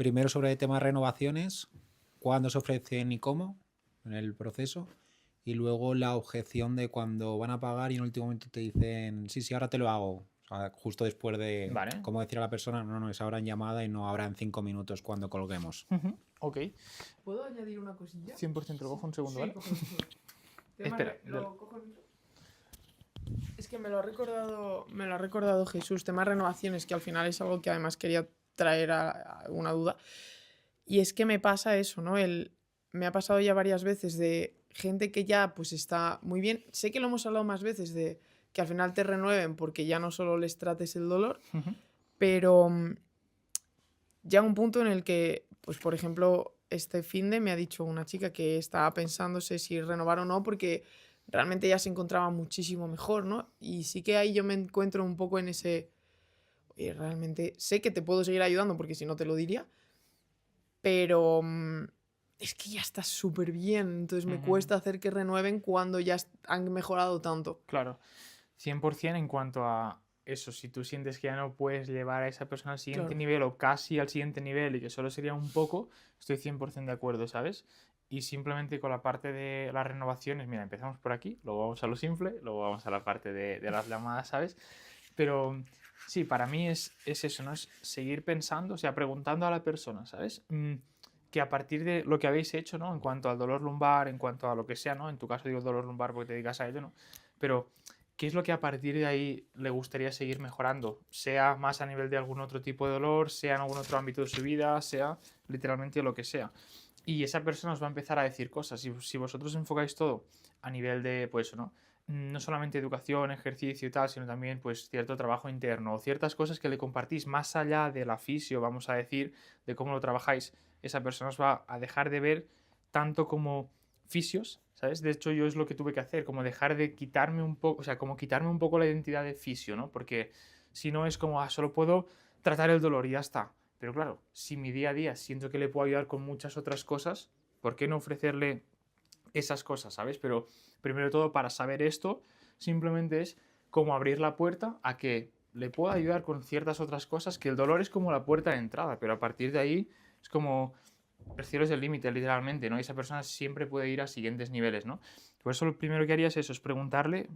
primero sobre el tema de renovaciones, cuándo se ofrecen y cómo en el proceso, y luego la objeción de cuando van a pagar y en el último momento te dicen, sí, sí, ahora te lo hago. O sea, justo después de, Vale. como decir a la persona, no, no, es ahora en llamada y no ahora en 5 minutos cuando colguemos. Ok. ¿Puedo añadir una cosilla? 100% lo cojo un segundo, ¿vale? Cojo un segundo. Espera, ¿Lo cojo el micro? Es que me lo ha recordado Jesús, tema renovaciones, que al final es algo que además quería traer a una duda. Y es que me pasa eso, ¿no? Me ha pasado ya varias veces de gente que ya pues está muy bien. Sé que lo hemos hablado más veces de que al final te renueven porque ya no solo les trates el dolor, pero llega un punto en el que, pues por ejemplo, este finde me ha dicho una chica que estaba pensándose si renovar o no porque realmente ya se encontraba muchísimo mejor, ¿no? Y sí que ahí yo me encuentro un poco en ese... Oye, realmente sé que te puedo seguir ayudando porque si no te lo diría, pero es que ya está súper bien, entonces me cuesta hacer que renueven cuando ya han mejorado tanto. Claro, 100% en cuanto a eso, si tú sientes que ya no puedes llevar a esa persona al siguiente Claro. nivel o casi al siguiente nivel y que solo sería un poco, estoy 100% de acuerdo, ¿sabes? Y simplemente con la parte de las renovaciones, mira, empezamos por aquí, luego vamos a lo simple, luego vamos a la parte de las llamadas, ¿sabes? Pero sí, para mí es eso, ¿no? Es seguir pensando, o sea, preguntando a la persona, ¿sabes? Que a partir de lo que habéis hecho, ¿no? En cuanto al dolor lumbar, en cuanto a lo que sea, ¿no? En tu caso digo dolor lumbar porque te dedicas a ello, ¿no? Pero, ¿qué es lo que a partir de ahí le gustaría seguir mejorando? Sea más a nivel de algún otro tipo de dolor, sea en algún otro ámbito de su vida, sea literalmente lo que sea. Y esa persona os va a empezar a decir cosas. Y si vosotros enfocáis todo a nivel de, pues eso, ¿no? No solamente educación, ejercicio y tal, sino también pues cierto trabajo interno o ciertas cosas que le compartís más allá de la fisio, vamos a decir, de cómo lo trabajáis, esa persona os va a dejar de ver tanto como fisios, ¿sabes? De hecho, yo es lo que tuve que hacer, como dejar de quitarme un poco, o sea, como quitarme un poco la identidad de fisio, ¿no? Porque si no es como, solo puedo tratar el dolor y ya está. Pero claro, si mi día a día siento que le puedo ayudar con muchas otras cosas, ¿por qué no ofrecerle esas cosas, ¿sabes? Pero primero de todo, para saber esto, simplemente es como abrir la puerta a que le pueda ayudar con ciertas otras cosas, que el dolor es como la puerta de entrada, pero a partir de ahí es como el cielo es el límite, literalmente, ¿no? Y esa persona siempre puede ir a siguientes niveles, ¿no? Por eso lo primero que haría es eso, es preguntarle,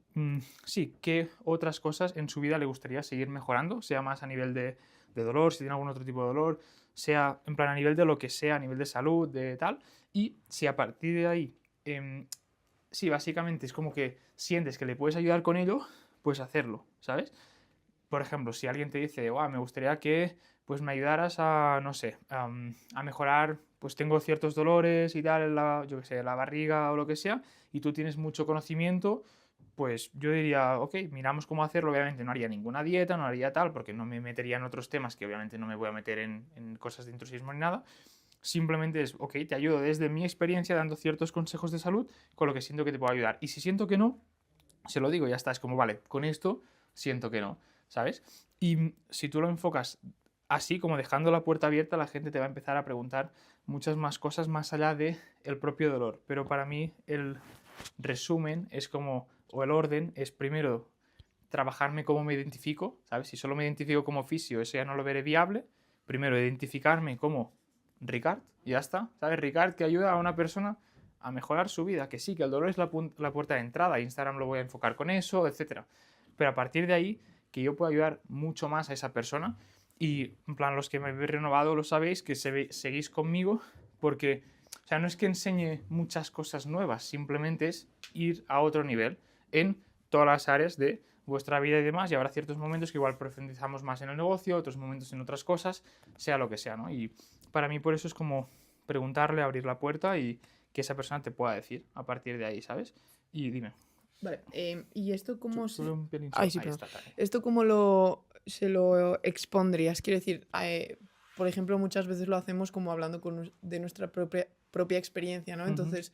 sí, qué otras cosas en su vida le gustaría seguir mejorando, sea más a nivel de dolor, si tiene algún otro tipo de dolor, sea en plan a nivel de lo que sea, a nivel de salud, de tal, y si a partir de ahí, sí, básicamente es como que sientes que le puedes ayudar con ello, pues hacerlo, ¿sabes? Por ejemplo, si alguien te dice, me gustaría que pues me ayudaras a, no sé, a mejorar, pues tengo ciertos dolores y tal, en la, yo qué sé, la barriga o lo que sea, y tú tienes mucho conocimiento, pues yo diría, ok, miramos cómo hacerlo, obviamente no haría ninguna dieta, no haría tal, porque no me metería en otros temas que obviamente no me voy a meter en cosas de intrusismo ni nada, simplemente es, ok, te ayudo desde mi experiencia dando ciertos consejos de salud con lo que siento que te puedo ayudar, y si siento que no, se lo digo, ya está, es como, vale, con esto siento que no, ¿sabes? Y si tú lo enfocas así, como dejando la puerta abierta, la gente te va a empezar a preguntar muchas más cosas más allá de el propio dolor. Pero para mí el resumen es como, o el orden es primero trabajarme cómo me identifico, ¿sabes? Si solo me identifico como fisio, eso ya no lo veré viable. Primero identificarme como Ricard, y ya está, ¿sabes? Ricard que ayuda a una persona a mejorar su vida, que sí, que el dolor es la puerta de entrada, Instagram lo voy a enfocar con eso, etcétera. Pero a partir de ahí, que yo puedo ayudar mucho más a esa persona y, en plan, los que me habéis renovado lo sabéis, que seguís conmigo, porque, o sea, no es que enseñe muchas cosas nuevas, simplemente es ir a otro nivel en todas las áreas de vuestra vida y demás, y habrá ciertos momentos que igual profundizamos más en el negocio, otros momentos en otras cosas, sea lo que sea, ¿no? Y para mí por eso es como preguntarle, abrir la puerta y que esa persona te pueda decir a partir de ahí, ¿sabes? Y dime. Vale, ¿y esto cómo Sube se...? un pelín Ay, sí, ahí perdón. está también. ¿Esto cómo se lo expondrías? Quiero decir, por ejemplo, muchas veces lo hacemos como hablando de nuestra propia experiencia, ¿no? Entonces,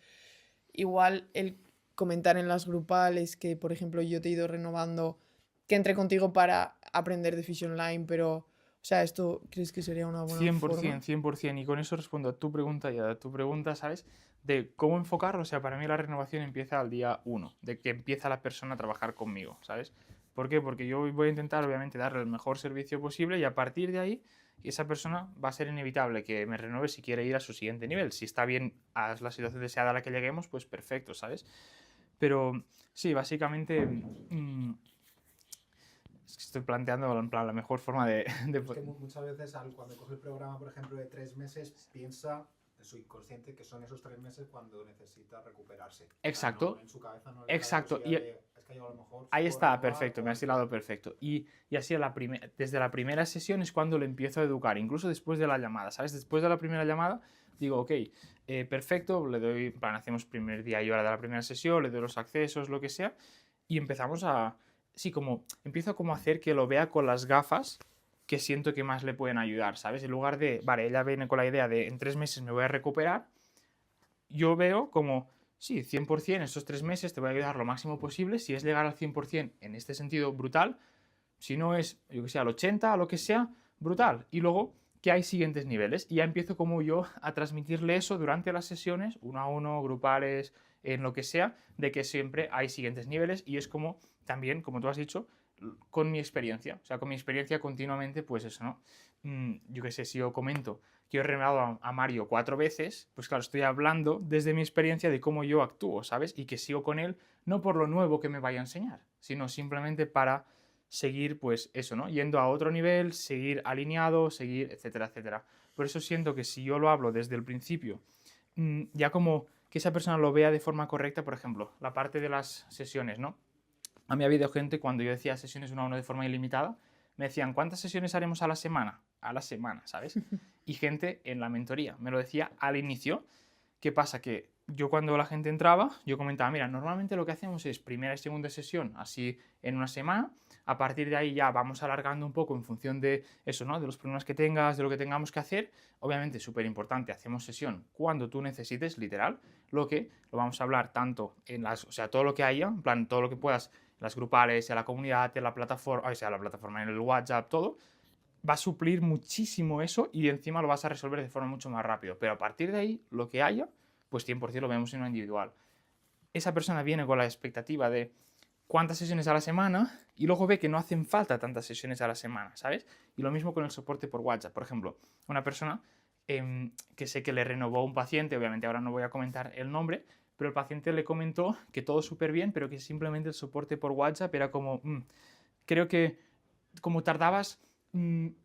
igual el comentar en las grupales que, por ejemplo, yo te he ido renovando, que entre contigo para aprender de Fission Online, pero, o sea, ¿esto crees que sería una buena 100%, forma? 100%. Y con eso respondo a tu pregunta y a tu pregunta, ¿sabes? De cómo enfocarlo. O sea, para mí la renovación empieza al día uno, de que empieza la persona a trabajar conmigo, ¿sabes? ¿Por qué? Porque yo voy a intentar, obviamente, darle el mejor servicio posible y a partir de ahí y esa persona va a ser inevitable que me renueve si quiere ir a su siguiente nivel. Si está bien a la situación deseada a la que lleguemos, pues perfecto, ¿sabes? Pero sí, básicamente es que estoy planteando en plan la mejor forma de... Es que muchas veces cuando coge el programa, por ejemplo, de 3 meses, piensa de su inconsciente que son esos 3 meses cuando necesita recuperarse. Exacto. O sea, en su cabeza no le Exacto. da la posibilidad es que yo a lo mejor Ahí puedo está, renovar, perfecto, me has hilado perfecto. Y así desde la primera sesión es cuando le empiezo a educar, incluso después de la llamada, ¿sabes? Después de la primera llamada digo, ok, perfecto, le doy, en plan, hacemos primer día y hora de la primera sesión, le doy los accesos, lo que sea, y empezamos a, sí, como, empiezo como a hacer que lo vea con las gafas que siento que más le pueden ayudar, ¿sabes? En lugar de, vale, ella viene con la idea de en 3 meses me voy a recuperar, yo veo como, sí, 100% estos 3 meses te voy a ayudar lo máximo posible, si es llegar al 100% en este sentido, brutal, si no es, yo que sé, al 80, a lo que sea, brutal. Y luego que hay siguientes niveles y ya empiezo como yo a transmitirle eso durante las sesiones, uno a uno, grupales, en lo que sea, de que siempre hay siguientes niveles y es como también, como tú has dicho, con mi experiencia, o sea, con mi experiencia continuamente, pues eso, ¿no? Yo qué sé, si yo comento que yo he renovado a Mario 4 veces, pues claro, estoy hablando desde mi experiencia de cómo yo actúo, ¿sabes? Y que sigo con él no por lo nuevo que me vaya a enseñar, sino simplemente para seguir, pues eso, ¿no? Yendo a otro nivel, seguir alineado, seguir, etcétera, etcétera. Por eso siento que si yo lo hablo desde el principio, ya como que esa persona lo vea de forma correcta, por ejemplo, la parte de las sesiones, ¿no? A mí ha habido gente, cuando yo decía sesiones uno a uno de forma ilimitada, me decían, ¿cuántas sesiones haremos a la semana? A la semana, ¿sabes? Y gente en la mentoría me lo decía al inicio. ¿Qué pasa? Que yo cuando la gente entraba, yo comentaba, mira, normalmente lo que hacemos es primera y segunda sesión, así en una semana, a partir de ahí ya vamos alargando un poco en función de eso, ¿no? De los problemas que tengas, de lo que tengamos que hacer. Obviamente, súper importante, hacemos sesión cuando tú necesites, literal, lo vamos a hablar tanto en las, o sea, todo lo que haya, en plan, todo lo que puedas, las grupales, en la comunidad, en la plataforma, o sea, la plataforma, en el WhatsApp, todo, va a suplir muchísimo eso y encima lo vas a resolver de forma mucho más rápido. Pero a partir de ahí, lo que haya, pues 100% lo vemos en una individual. Esa persona viene con la expectativa de cuántas sesiones a la semana y luego ve que no hacen falta tantas sesiones a la semana, ¿sabes? Y lo mismo con el soporte por WhatsApp. Por ejemplo, una persona que sé que le renovó un paciente, obviamente ahora no voy a comentar el nombre, pero el paciente le comentó que todo súper bien, pero que simplemente el soporte por WhatsApp era como, creo que como tardabas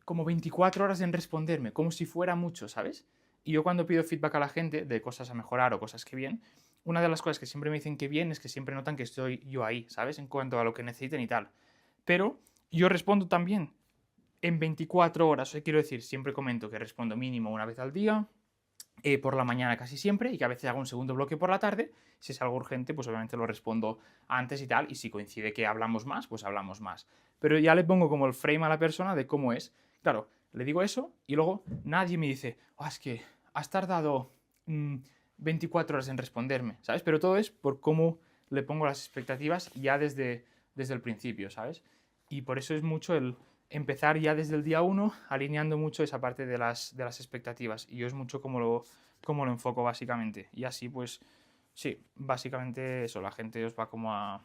como 24 horas en responderme, como si fuera mucho, ¿sabes? Y yo cuando pido feedback a la gente de cosas a mejorar o cosas que bien, una de las cosas que siempre me dicen que bien es que siempre notan que estoy yo ahí, ¿sabes? En cuanto a lo que necesiten y tal. Pero yo respondo también en 24 horas, quiero decir, siempre comento que respondo mínimo una vez al día, por la mañana casi siempre, y que a veces hago un segundo bloque por la tarde. Si es algo urgente, pues obviamente lo respondo antes y tal, y si coincide que hablamos más, pues hablamos más. Pero ya le pongo como el frame a la persona de cómo es. Claro, le digo eso y luego nadie me dice, es que has tardado 24 horas en responderme, ¿sabes? Pero todo es por cómo le pongo las expectativas ya desde el principio, ¿sabes? Y por eso es mucho el empezar ya desde el día 1 alineando mucho esa parte de las expectativas. Y yo es mucho como lo enfoco básicamente. Y así pues, sí, básicamente eso, la gente os va como a...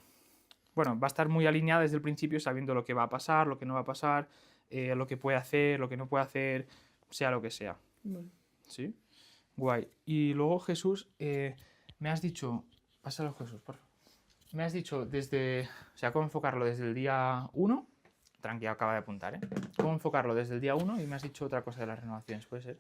Bueno, va a estar muy alineada desde el principio sabiendo lo que va a pasar, lo que no va a pasar, lo que puede hacer, lo que no puede hacer, sea lo que sea. Bueno. ¿Sí? Guay. Y luego Jesús, me has dicho... Pásalo Jesús, por favor. Me has dicho desde... O sea, cómo enfocarlo desde el día 1. Tranquilo, acaba de apuntar, ¿eh? ¿Cómo enfocarlo desde el día 1? Y me has dicho otra cosa de las renovaciones, ¿puede ser?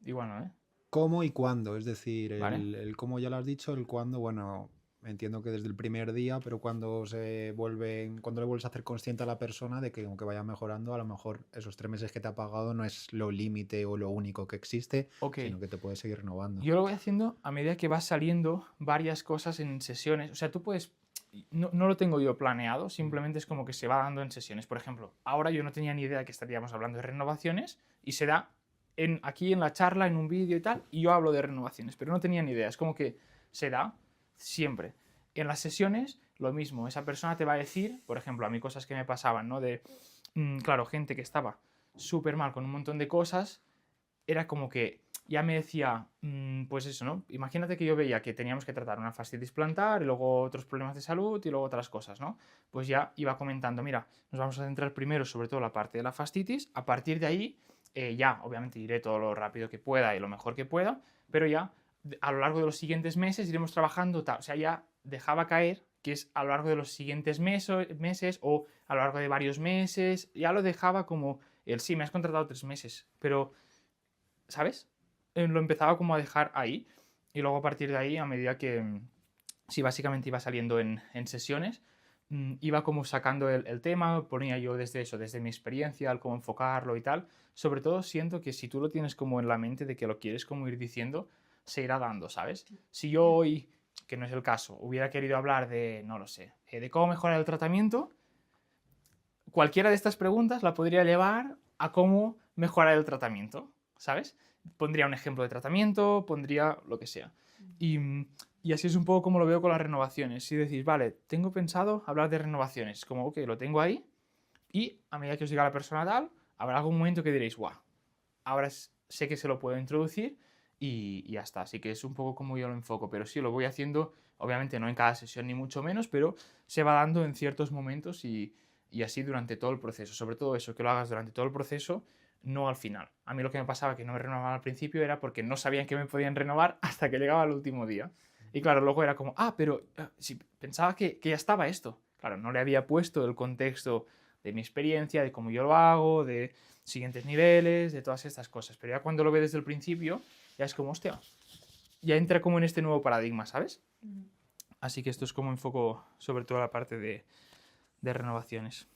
Igual no, ¿eh? ¿Cómo y cuándo? Es decir, Vale. el cómo ya lo has dicho, el cuándo, bueno, entiendo que desde el primer día, pero cuando le vuelves a hacer consciente a la persona de que aunque vaya mejorando, a lo mejor esos 3 meses que te ha pagado no es lo límite o lo único que existe, Ok. sino que te puedes seguir renovando. Yo lo voy haciendo a medida que vas saliendo varias cosas en sesiones. O sea, tú puedes... No lo tengo yo planeado, simplemente es como que se va dando en sesiones. Por ejemplo, ahora yo no tenía ni idea de que estaríamos hablando de renovaciones y se da aquí en la charla, en un vídeo y tal, y yo hablo de renovaciones, pero no tenía ni idea. Es como que se da siempre. En las sesiones, lo mismo. Esa persona te va a decir, por ejemplo, a mí cosas que me pasaban, ¿no? Claro, gente que estaba súper mal con un montón de cosas, era como que ya me decía, pues eso, ¿no? Imagínate que yo veía que teníamos que tratar una fascitis plantar y luego otros problemas de salud y luego otras cosas, ¿no? Pues ya iba comentando, mira, nos vamos a centrar primero sobre todo en la parte de la fascitis, a partir de ahí ya obviamente diré todo lo rápido que pueda y lo mejor que pueda, pero ya a lo largo de los siguientes meses iremos trabajando tal, o sea, ya dejaba caer que es a lo largo de los siguientes meses o a lo largo de varios meses, ya lo dejaba como el sí, me has contratado 3 meses, pero, ¿sabes? Lo empezaba como a dejar ahí y luego a partir de ahí, a medida que, sí, básicamente iba saliendo en sesiones, iba como sacando el tema, ponía yo desde eso, desde mi experiencia, el cómo enfocarlo y tal. Sobre todo siento que si tú lo tienes como en la mente de que lo quieres como ir diciendo, se irá dando, ¿sabes? Si yo hoy, que no es el caso, hubiera querido hablar de, no lo sé, de cómo mejorar el tratamiento, cualquiera de estas preguntas la podría llevar a cómo mejorar el tratamiento, ¿sabes? Pondría un ejemplo de tratamiento, pondría lo que sea. Y así es un poco como lo veo con las renovaciones. Si decís, vale, tengo pensado hablar de renovaciones, como, ok, lo tengo ahí, y a medida que os diga la persona tal, habrá algún momento que diréis, guau, ahora sé que se lo puedo introducir y ya está. Así que es un poco como yo lo enfoco, pero sí, lo voy haciendo, obviamente no en cada sesión ni mucho menos, pero se va dando en ciertos momentos y así durante todo el proceso. Sobre todo eso, que lo hagas durante todo el proceso, no al final. A mí lo que me pasaba que no me renovaban al principio era porque no sabían que me podían renovar hasta que llegaba el último día. Y claro, luego era como, pero si pensaba que ya estaba esto. Claro, no le había puesto el contexto de mi experiencia, de cómo yo lo hago, de siguientes niveles, de todas estas cosas. Pero ya cuando lo ve desde el principio, ya es como, hostia, ya entra como en este nuevo paradigma, ¿sabes? Así que esto es como enfoco sobre todo la parte de renovaciones.